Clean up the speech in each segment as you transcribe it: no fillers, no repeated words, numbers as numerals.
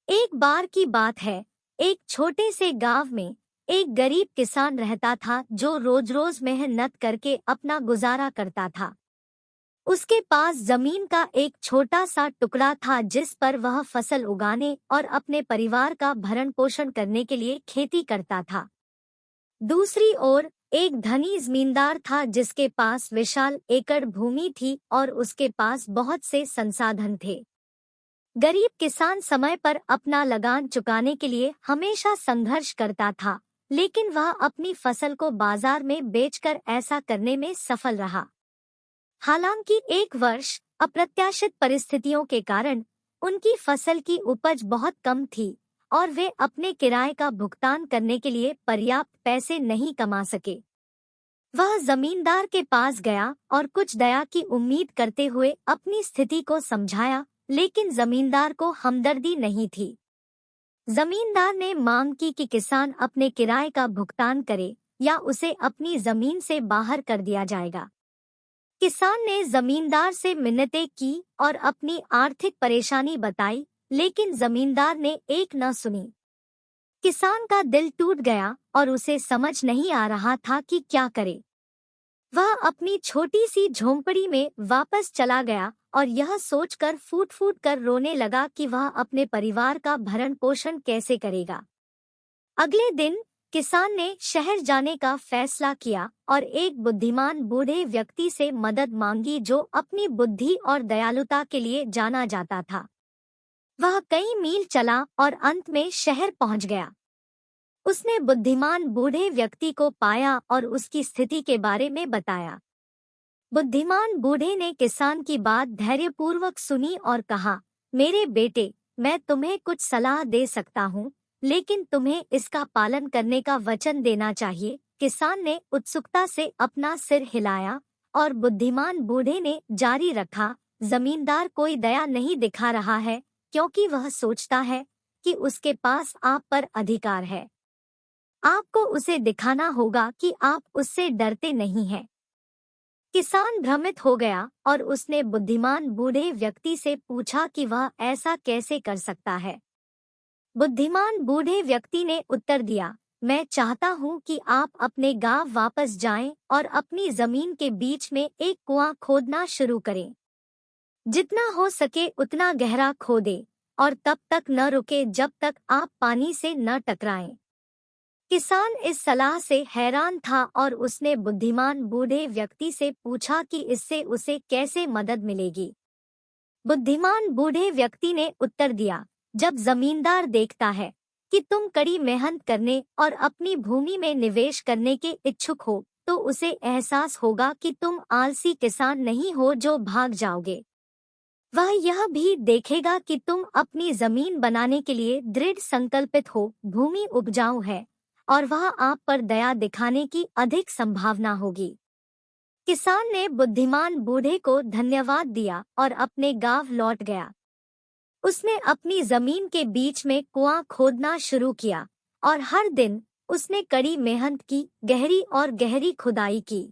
एक बार की बात है, एक छोटे से गांव में एक गरीब किसान रहता था जो रोज रोज मेहनत करके अपना गुजारा करता था। उसके पास जमीन का एक छोटा सा टुकड़ा था जिस पर वह फसल उगाने और अपने परिवार का भरण पोषण करने के लिए खेती करता था। दूसरी ओर एक धनी जमींदार था जिसके पास विशाल एकड़ भूमि थी और उसके पास बहुत से संसाधन थे। गरीब किसान समय पर अपना लगान चुकाने के लिए हमेशा संघर्ष करता था, लेकिन वह अपनी फसल को बाजार में बेचकर ऐसा करने में सफल रहा। हालांकि एक वर्ष अप्रत्याशित परिस्थितियों के कारण उनकी फसल की उपज बहुत कम थी और वे अपने किराए का भुगतान करने के लिए पर्याप्त पैसे नहीं कमा सके। वह जमींदार के पास गया और कुछ दया की उम्मीद करते हुए अपनी स्थिति को समझाया, लेकिन जमींदार को हमदर्दी नहीं थी। जमींदार ने मांग की कि किसान अपने किराए का भुगतान करे या उसे अपनी जमीन से बाहर कर दिया जाएगा। किसान ने जमींदार से मिन्नतें की और अपनी आर्थिक परेशानी बताई, लेकिन जमींदार ने एक न सुनी। किसान का दिल टूट गया और उसे समझ नहीं आ रहा था कि क्या करे। वह अपनी छोटी सी झोंपड़ी में वापस चला गया और यह सोचकर फूट फूट कर रोने लगा कि वह अपने परिवार का भरण पोषण कैसे करेगा। अगले दिन किसान ने शहर जाने का फैसला किया और एक बुद्धिमान बूढ़े व्यक्ति से मदद मांगी जो अपनी बुद्धि और दयालुता के लिए जाना जाता था। वह कई मील चला और अंत में शहर पहुंच गया। उसने बुद्धिमान बूढ़े व्यक्ति को पाया और उसकी स्थिति के बारे में बताया। बुद्धिमान बूढ़े ने किसान की बात धैर्यपूर्वक सुनी और कहा, मेरे बेटे, मैं तुम्हें कुछ सलाह दे सकता हूँ, लेकिन तुम्हें इसका पालन करने का वचन देना चाहिए। किसान ने उत्सुकता से अपना सिर हिलाया और बुद्धिमान बूढ़े ने जारी रखा, जमींदार कोई दया नहीं दिखा रहा है क्योंकि वह सोचता है कि उसके पास आप पर अधिकार है। आपको उसे दिखाना होगा कि आप उससे डरते नहीं हैं। किसान भ्रमित हो गया और उसने बुद्धिमान बूढ़े व्यक्ति से पूछा कि वह ऐसा कैसे कर सकता है। बुद्धिमान बूढ़े व्यक्ति ने उत्तर दिया, मैं चाहता हूँ कि आप अपने गांव वापस जाएं और अपनी जमीन के बीच में एक कुआं खोदना शुरू करें। जितना हो सके उतना गहरा खोदें और तब तक न रुके जब तक आप पानी से न टकराएं। किसान इस सलाह से हैरान था और उसने बुद्धिमान बूढ़े व्यक्ति से पूछा कि इससे उसे कैसे मदद मिलेगी। बुद्धिमान बूढ़े व्यक्ति ने उत्तर दिया, जब जमींदार देखता है कि तुम कड़ी मेहनत करने और अपनी भूमि में निवेश करने के इच्छुक हो, तो उसे एहसास होगा कि तुम आलसी किसान नहीं हो जो भाग जाओगे। वह यह भी देखेगा कि तुम अपनी जमीन बनाने के लिए दृढ़ संकल्पित हो, भूमि उपजाऊ है और वह आप पर दया दिखाने की अधिक संभावना होगी। किसान ने बुद्धिमान बूढ़े को धन्यवाद दिया और अपने गांव लौट गया। उसने अपनी जमीन के बीच में कुआं खोदना शुरू किया और हर दिन उसने कड़ी मेहनत की, गहरी और गहरी खुदाई की।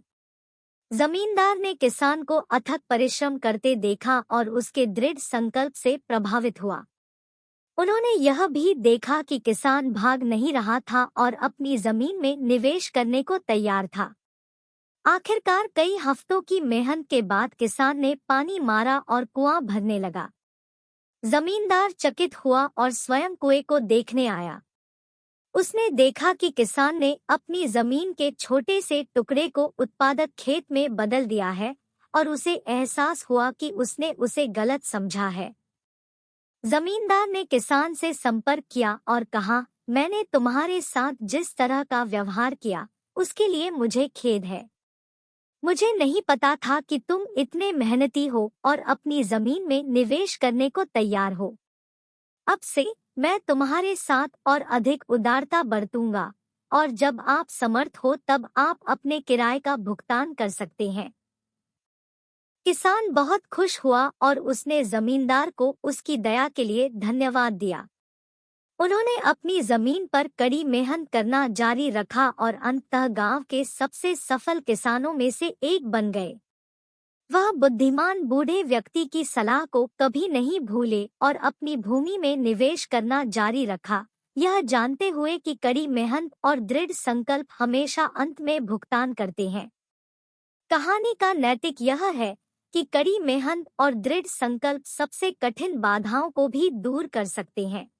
जमींदार ने किसान को अथक परिश्रम करते देखा और उसके दृढ़ संकल्प से प्रभावित हुआ। उन्होंने यह भी देखा कि किसान भाग नहीं रहा था और अपनी जमीन में निवेश करने को तैयार था। आखिरकार कई हफ्तों की मेहनत के बाद किसान ने पानी मारा और कुआं भरने लगा। जमींदार चकित हुआ और स्वयं कुएं को देखने आया। उसने देखा कि किसान ने अपनी जमीन के छोटे से टुकड़े को उत्पादक खेत में बदल दिया है और उसे एहसास हुआ कि उसने उसे गलत समझा है। जमींदार ने किसान से संपर्क किया और कहा, मैंने तुम्हारे साथ जिस तरह का व्यवहार किया उसके लिए मुझे खेद है। मुझे नहीं पता था कि तुम इतने मेहनती हो और अपनी जमीन में निवेश करने को तैयार हो। अब से मैं तुम्हारे साथ और अधिक उदारता बरतूंगा और जब आप समर्थ हो तब आप अपने किराए का भुगतान कर सकते हैं। किसान बहुत खुश हुआ और उसने जमींदार को उसकी दया के लिए धन्यवाद दिया। उन्होंने अपनी जमीन पर कड़ी मेहनत करना जारी रखा और अंततः गांव के सबसे सफल किसानों में से एक बन गए। वह बुद्धिमान बूढ़े व्यक्ति की सलाह को कभी नहीं भूले और अपनी भूमि में निवेश करना जारी रखा, यह जानते हुए कि कड़ी मेहनत और दृढ़ संकल्प हमेशा अंत में भुगतान करते हैं। कहानी का नैतिक यह है कि कड़ी मेहनत और दृढ़ संकल्प सबसे कठिन बाधाओं को भी दूर कर सकते हैं।